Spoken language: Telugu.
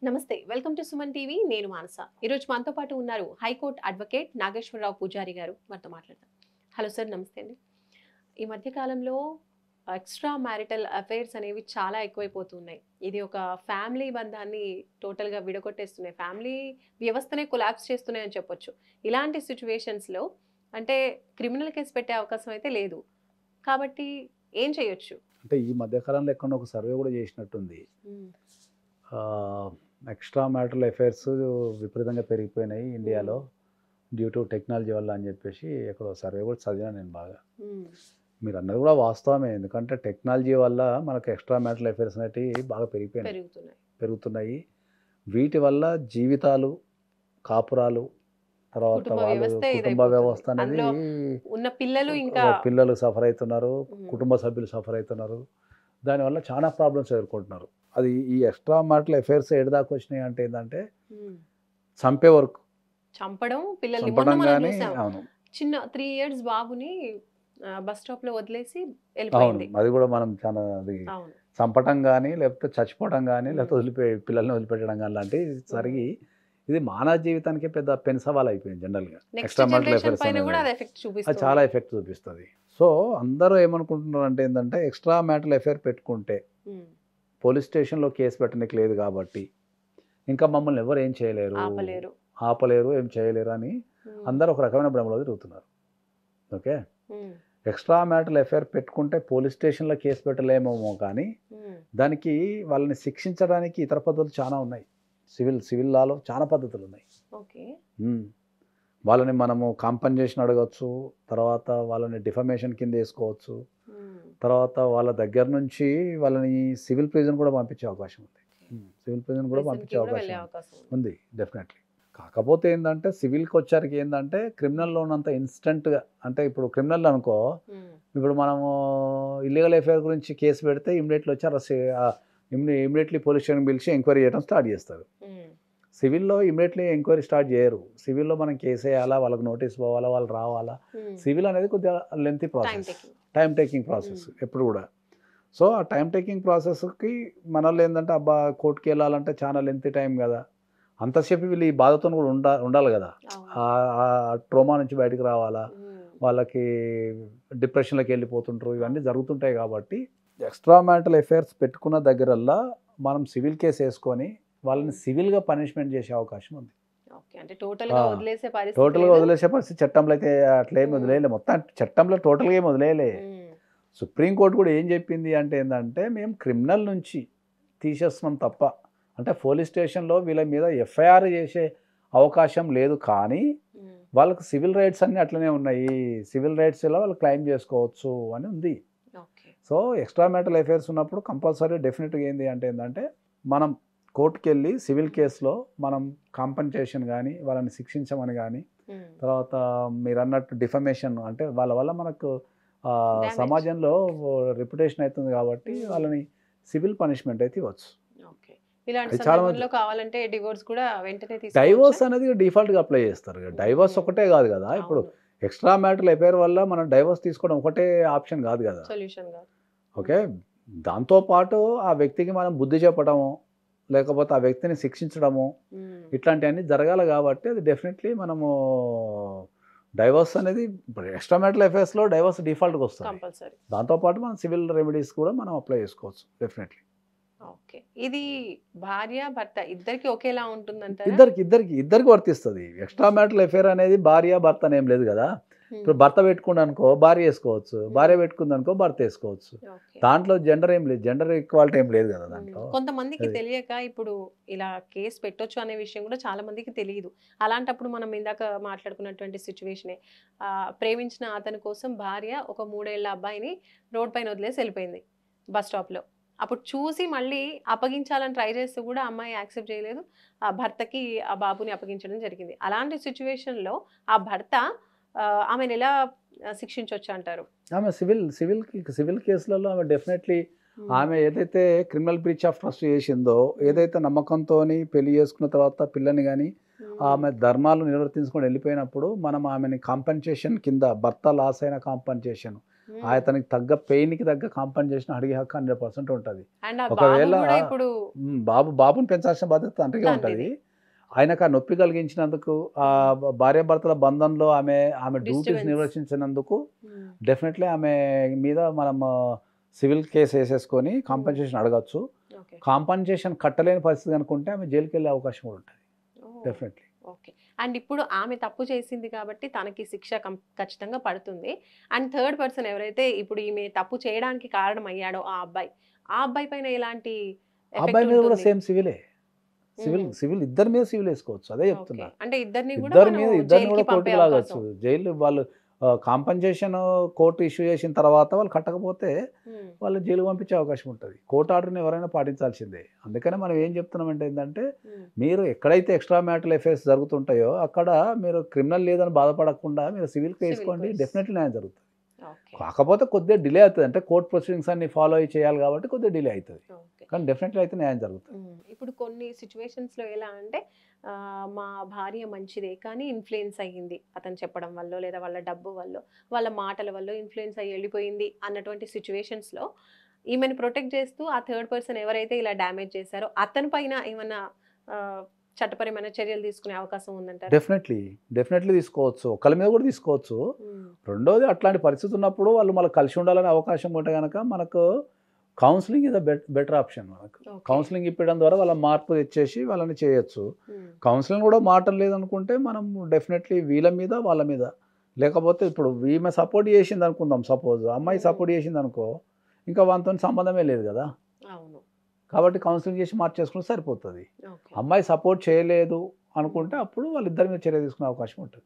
నమస్తే. Welcome to Suman TV. నేను మానస. ఈరోజు మనతో పాటు ఉన్నారు హైకోర్టు అడ్వకేట్ నాగేశ్వరరావు పూజారి గారు. వారితో మాట్లాడదాం. హలో సార్, నమస్తే అండి. ఈ మధ్య కాలంలో ఎక్స్ట్రా మ్యారిటల్ అఫైర్స్ అనేవి చాలా ఎక్కువైపోతున్నాయి. ఇది ఒక ఫ్యామిలీ బంధాన్ని టోటల్‌గా విడగొట్టేస్తున్నాయి. ఫ్యామిలీ వ్యవస్థనే కొలాప్స్ చేస్తున్నాయని చెప్పొచ్చు. ఇలాంటి సిట్యుయేషన్స్‌లో అంటే క్రిమినల్ కేస్ పెట్టే అవకాశం అయితే లేదు. కాబట్టి ఏం చేయొచ్చు? అంటే ఈ మధ్య కాలంలో ఎక్కడో ఒక సర్వే కూడా చేసినట్టుంది. హ్మ్. ఎక్స్ట్రా మ్యారిటల్ అఫైర్స్ విపరీతంగా పెరిగిపోయినాయి ఇండియాలో హ్మ్. డ్యూ టు టెక్నాలజీ వల్ల అని చెప్పేసి ఎక్కడో సర్వే కూడా చదివాను నేను బాగా. హ్మ్. మీరు అన్నది కూడా వాస్తవమే. ఎందుకంటే టెక్నాలజీ వల్ల మనకు ఎక్స్ట్రా మ్యారిటల్ అఫైర్స్ అనేటివి బాగా పెరుగుతున్నాయి. పెరుగుతున్నాయి. వీటి వల్ల జీవితాలు, కాపురాలు, తర్వాత కుటుంబ వాళ్ళు వ్యవస్థే కుటుంబ ఇదైపోతుంది. వ్యవస్థ అనేది అందులో ఉన్న పిల్లలు ఇంకా పిల్లలు సఫర్ అవుతున్నారు, హ్మ్. కుటుంబ సభ్యులు సఫర్ అవుతున్నారు. దానివల్ల చాలా ప్రాబ్లమ్స్ ఎదుర్కొంటున్నారు. అది ఈ ఎక్స్ట్రా మ్యారిటల్ అఫైర్స్ ఏడిదాకా వచ్చినాయి అంటే ఏంటంటే హ్మ్. చంపే వరకు. చంపడం పిల్లల్ని. మొన్న చంపడం మనం గానీ చూసాం. అవును. చిన్న 3 ఇయర్స్ బాబుని బస్ స్టాప్‌లో వదిలేసి అవును. ఎళ్ళిపోయింది. అది కూడా మనం చాలా అది అవును. చంపటం గానీ, లేకపోతే చచ్చిపోవడం గానీ, హ్మ్. లేకపోతే పిల్లల్ని వదిలిపెట్టడం గానీ లాంటివి హ్మ్. జరిగి ఇది మానవ జీవితానికే పెద్ద పెను సవాలయిపోయింది జనరల్‌గా. Next extra marital generation affairs పైన గూడా అనేది. అది ఎఫెక్ట్ అది చూపిస్తుంది. చాలా ఎఫెక్ట్ చూపిస్తది. సో, అందరూ ఏమనుకుంటున్నారంటే ఏందంటే ఎక్స్ట్రా మ్యారిటల్ అఫైర్ పెట్టుకుంటే హ్మ్. పోలీస్ స్టేషన్‌లో కేస్ పెట్టనీకి లేదు గాబట్టి, ఇంకా మమ్మల్ని ఎవరు ఏం చేయలేరు, ఆపలేరు. ఆపలేరు, ఏం చేయలేరు అని హ్మ్. అందరూ ఒక రకమైన భ్రమలో తిరుగుతున్నారు. ఓకే. హ్మ్. ఎక్స్ట్రా మ్యారిటల్ అఫైర్ పెట్టుకుంటే పోలీస్ స్టేషన్‌లో కేస్ పెట్టలేమేమో కానీ, హ్మ్. దానికి వాళ్ళని శిక్షించడానికి ఇతర పద్ధతులు చాలా ఉన్నాయి. సివిల్ లాలో చాలా పద్ధతులున్నాయి. ఓకే. హ్మ్. వాళ్ళని మనము కాంపెన్సేషన్ అడగొచ్చు. తర్వాత వాళ్ళని డిఫమేషన్ కింద ఏసుకోవచ్చు. హ్మ్. తర్వాత వాళ్ళ దగ్గర నుంచి వాళ్ళని సివిల్ ప్రిజన్ కూడా పంపించే అవకాశం ఉంది. సివిల్ ప్రిజన్ కూడా ప్రిజన్‌కి పంపించే గూడా అవకాశం వెళ్ళే ఉంది. అవకాశం ఉంది. ఉంది డెఫినెట్‌లీ. కాకపోతే ఏందంటే సివిల్‌కొచ్చేసరికి ఏందంటే క్రిమినల్‌లో ఉన్నంత ఇన్‌స్టంట్‌గా అంటే ఇప్పుడు క్రిమినల్ అనుకో, హ్మ్. ఇప్పుడు మనము ఇల్లీగల్ అఫైర్ గురించి కేస్ పెడితే ఇమ్మీడియేట్‌లీ వచ్చి అరెస్ట్ ఇమ్మీడియేట్‌లీ పోలీస్ స్టేషన్‌కి పిలిచి ఎంక్వైరీ చేయడం స్టార్ట్ చేస్తారు. హ్మ్. సివిల్‌లో ఇమ్మీడియేట్‌లీ ఎంక్వైరీ స్టార్ట్ చేయరు. సివిల్‌లో మనం కేసేయాలా, వాళ్ళకి నోటీస్ పోవాలా, వాళ్ళు రావాలా. హ్మ్. సివిల్ అనేది కొద్దిగా lengthy time process. Taking. Time taking process హ్మ్. ఎప్పుడు గూడా. సో, ఆ టైమ్ టేకింగ్ ప్రాసెస్‌కి మనోళ్ళేందంటే అబ్బా! కోర్ట్‌కెళ్ళాలంటే చాలా లెంతీ టైం గదా! అంతసేపు వీళ్ళు ఈ బాధతోని గూడా ఉండాలి గదా! అవును. ట్రోమా నుంచి బయటికి రావాలా, హ్మ్. వాళ్ళకి డిప్రెషన్‌లోకెళ్ళిపోతుంటారు. ఇవన్నీ అవును. జరుగుతుంటాయి గాబట్టి, ఎక్స్‌ట్రా మ్యారిటల్ అఫైర్స్ పెట్టుకున్న దగ్గరల్లా మనం సివిల్ కేసేసుకొని వాళ్ళని హ్మ్. సివిల్‌గా పనిష్మెంట్ చేసే అవకాశం ఉంది. ఓకే. అంటే ఆ! టోటల్‌గా వదిలేసే పరిస్థితి టోటల్‌గా లేదు. వదిలేసే పరిస్థితి చట్టంలో అయితే అట్లేమి హ్మ్. వదిలేయలే. మొత్తం చట్టంలో టోటల్‌గా ఏమి వదిలేయలే. హ్మ్. సుప్రీం కోర్ట్ కూడా ఏం చెప్పింది అంటే ఏందంటే, మేము క్రిమినల్ నుంచి తీసేస్తున్నాం తప్ప, అంటే పోలీస్ స్టేషన్‌లో వీళ్ళ మీద ఎఫ్ఐఆర్ చేసే అవకాశం లేదు. కానీ, హ్మ్. వాళ్ళకి సివిల్ రైట్స్ అన్నీ అట్లనే ఉన్నాయి. సివిల్ రైట్స్‌లో వాళ్ళు క్లెయిమ్ చేసుకోవచ్చు అని ఉంది. Okay. So, extra marital affairs ఉన్నప్పుడు కంపల్సరీ డెఫినిట్‌గా ఏంది అంటే ఏందంటే, మనం కోర్ట్‌కెళ్ళి సివిల్ హ్మ్. కేస్‌లో మనం కాంపెన్సేషన్ గాని, వాళ్ళని శిక్షించమని గాని, హ్మ్. తర్వాత మీరన్నట్టు డిఫమేషన్ అంటే వాళ్ళ వల్ల మనకు డ్యామేజ్. సమాజంలో ఓకే. రెప్యుటేషన్ అయితుంది కాబట్టి హ్మ్. వాళ్ళని సివిల్ పనిష్మెంట్ అయితే ఇవ్వచ్చు. ఓకే. ఇలాంటి అది చాలా మంది సందర్భంలో కావాలంటే డివోర్స్ కూడా వెంటనే తీసుకోవచ్చా? డైవోర్స్ అనేది డిఫాల్ట్‌గా అప్లై చేస్తారు. డైవోర్స్ హ్మ్. ఒకటే కాదు గదా! ఇప్పుడు అవును. ఎక్స్‌ట్రా మ్యారిటల్ అఫైర్ వల్ల మనం డైవోర్స్ తీసుకోవడం ఒకటే ఆప్షన్ కాదు గదా! సొల్యూషన్ గాదు. ఓకే. హ్మ్. దాంతో పాటు ఆ వ్యక్తికి మనం బుద్ధి చెప్పడము, లేకపోతే ఆ వ్యక్తిని శిక్షించడము, హ్మ్. ఇట్లాంటియన్నీ జరగాలి గాబట్టి అది డెఫినెట్‌లీ మనము డైవోర్స్ అనేది ఇప్పుడు ఎక్స్‌ట్రా మ్యారిటల్ అఫైర్స్‌లో డైవోర్స్ డిఫాల్ట్‌గొస్తది. కంపల్సరీ. దాంతో పాటు మనం సివిల్ రెమెడీస్ కూడా మనం అప్లై చేసుకోవచ్చు డెఫినెట్‌లీ. ఓకే. ఇది భార్య, భర్త ఇద్దరికీ ఒకేలా ఉంటుందంటారా? ఇద్దరికి వర్తిస్తది. ఎక్స్‌ట్రా మ్యారిటల్ అఫైర్ అనేది భార్య, భర్త అనేం లేదు గదా! ఇప్పుడు హ్మ్. భర్త పెట్టుకున్నాడనుకో భార్య ఏసుకోవచ్చు. భార్య హ్మ్. పెట్టుకుందనుకో భర్త ఏసుకోవచ్చు. ఓకే. దాంట్లో జెండర్ ఏం లేదు. జెండర్ ఈక్వాలిటీ ఏం లేదు గదా! హ్మ్. దాంట్లో. కొంతమందికి అది. తెలియక ఇప్పుడు ఇలా కేస్ పెట్టొచ్చు అనే విషయం కూడా చాలా మందికి తెలీదు. అలాంటప్పుడు మనం ఇందాక మాట్లాడుకున్నటువంటి సిట్యుయేషనే. ప్రేమించిన అతని కోసం భార్య ఒక 3 ఏళ్ల అబ్బాయిని రోడ్ పైన వదిలేసి ఎళ్ళిపోయింది బస్ స్టాప్‌లో. అప్పుడు చూసి మళ్ళీ అప్పగించాలని ట్రై చేస్తే కూడా అమ్మాయి యాక్సెప్ట్ చేయలేదు. ఆ భర్తకి ఆ బాబుని అప్పగించడం జరిగింది. అలాంటి సిట్యుయేషన్‌లో ఆ భర్త ఆమెనెలా శిక్షించొచ్చంటారు? ఆమె సివిల్ కేసులలో ఆమె డెఫినెట్‌లీ హ్మ్. ఆమె ఏదైతే క్రిమినల్ బ్రీచ్ ఆఫ్ ట్రస్ట్ చేసిందో, హ్మ్. ఏదైతే నమ్మకంతోని పెళ్లి చేసుకున్న తర్వాత పిల్లని గాని, హ్మ్. ఆమె ధర్మాలు నిర్వర్తించుకొని వెళ్ళిపోయినప్పుడు, మనం ఆమెని కాంపెన్సేషన్ కింద భర్త లాస్ అయిన కాంపెన్సేషన్ అతనికి తగ్గ పెయిన్కి తగ్గ కాంపన్సేషన్ అడిగే హక్కు 100% ఉంటుంది. అండ్ ఆ బాబు ఒకవేళ కూడా ఇప్పుడు బాబుని పెంచాల్సిన బాధ్యత తండ్రికే ఉంటుంది. తండ్రిది. ఆయనకు ఆ నొప్పి కలిగించినందుకు, ఆ భార్యాభర్తల బంధంలో ఆమె డ్యూటీస్ Disturbance. నిర్వర్తించినందుకు డెఫినెట్లీ ఆమె మీద మనం సివిల్ కేసు వేసేసుకొని కాంపన్సేషన్ అడగచ్చు. ఓకే కాంపన్సేషన్ కట్టలేని పరిస్థితి అనుకుంటే ఆమె జైలుకి వెళ్ళే అవకాశం కూడా ఉంటుంది డెఫినెట్లీ. ఓకే. అండ్ ఇప్పుడు ఆమె తప్పు చేసింది కాబట్టి తనకి శిక్ష ఖచ్చితంగా పడుతుంది. అండ్ థర్డ్ పర్సన్ ఎవరైతే ఇప్పుడు ఈమె తప్పు చేయడానికి కారణం అయ్యాడో ఆ అబ్బాయి పైన ఎలాంటి అబ్బాయి ఎఫెక్ట్ మీద కూడా ఉంటుంది? సేమ్ సివిల్ ఇద్దరి మీద సివిల్ వేసుకోవచ్చు. అదే చెప్తున్నా. ఓకే. అంటే ఇద్దరిని కూడా ఇద్దరిని మనం కూడా జైలుకి పంపే కోర్టుకు లాగచ్చు. అవకాశం. జైలు వాళ్ళు కాంపన్సేషన్ కోర్టు ఇష్యూ చేసిన తర్వాత వాళ్ళు కట్టకపోతే వాళ్ళు జైలు పంపించే అవకాశం ఉంటుంది. కోర్టు ఆర్డర్ని ఎవరైనా పాటించాల్సిందే. అందుకనే మనం ఏం చెప్తున్నామంటే ఏంటంటే, మీరు ఎక్కడైతే ఎక్స్ట్రా మ్యారిటల్ అఫైర్స్ జరుగుతుంటాయో అక్కడ మీరు క్రిమినల్ లేదని బాధపడకుండా మీరు సివిల్కి వేసుకోండి, కేస్. డెఫినెట్లీ న్యాయం జరుగుతుంది. ఓకే. కాకపోతే కొద్దిగా డిలే అవుతుంది. అంటే కోర్ట్ ప్రొసీడింగ్స్ అన్ని ఫాలో అయ్యి చేయాలి కాబట్టి కొద్దిగా డిలే అవుతుంది. ఓకే. కానీ డెఫినెట్లీ అయితే న్యాయం జరుగుతుంది. ఇప్పుడు కొన్ని సిచ్యువేషన్స్లో ఎలా అంటే మా భార్య మంచిదే కానీ ఇన్ఫ్లుయెన్స్ అయ్యింది అతను చెప్పడం వల్ల లేదా వాళ్ళ డబ్బు వల్ల వాళ్ళ మాటల వల్ల ఇన్ఫ్లుయెన్స్ అయ్యి వెళ్ళిపోయింది అన్నటువంటి సిచ్యువేషన్స్లో ఈమెను ప్రొటెక్ట్ చేస్తూ ఆ థర్డ్ పర్సన్ ఎవరైతే ఇలా డ్యామేజ్ చేశారో అతని పైన ఏమన్నా చట్టపరమైన చర్యలు తీసుకునే అవకాశం ఉందంటారు? డెఫినెట్లీ తీసుకోవచ్చు. ఒకళ్ళ మీద కూడా తీసుకోవచ్చు. రెండోది, అట్లాంటి పరిస్థితి ఉన్నప్పుడు వాళ్ళు మళ్ళీ కలిసి ఉండాలనే అవకాశం ఉంటే కనుక మనకు కౌన్సిలింగ్ ఇస్ బెటర్ ఆప్షన్. మనకు కౌన్సిలింగ్ ఇప్పడం ద్వారా వాళ్ళ మార్పు తెచ్చేసి వాళ్ళని చేయొచ్చు. కౌన్సిలింగ్ కూడా మాటలు లేదనుకుంటే మనం డెఫినెట్లీ వీళ్ళ మీద వాళ్ళ మీద, లేకపోతే ఇప్పుడు ఈమె సపోర్ట్ చేసింది అనుకుందాం, సపోజ్ అమ్మాయి సపోర్ట్ చేసింది అనుకో, ఇంకా వాళ్ళతో సంబంధమే లేదు కదా. అవును. కాబట్టి కౌన్సిలింగ్ చేసి మార్చేసుకుంటే సరిపోతుంది. ఓకే. అమ్మాయి సపోర్ట్ చేయలేదు అనుకుంటే అప్పుడు వాళ్ళిద్దరి మీద చర్య తీసుకునే అవకాశం ఉంటుంది.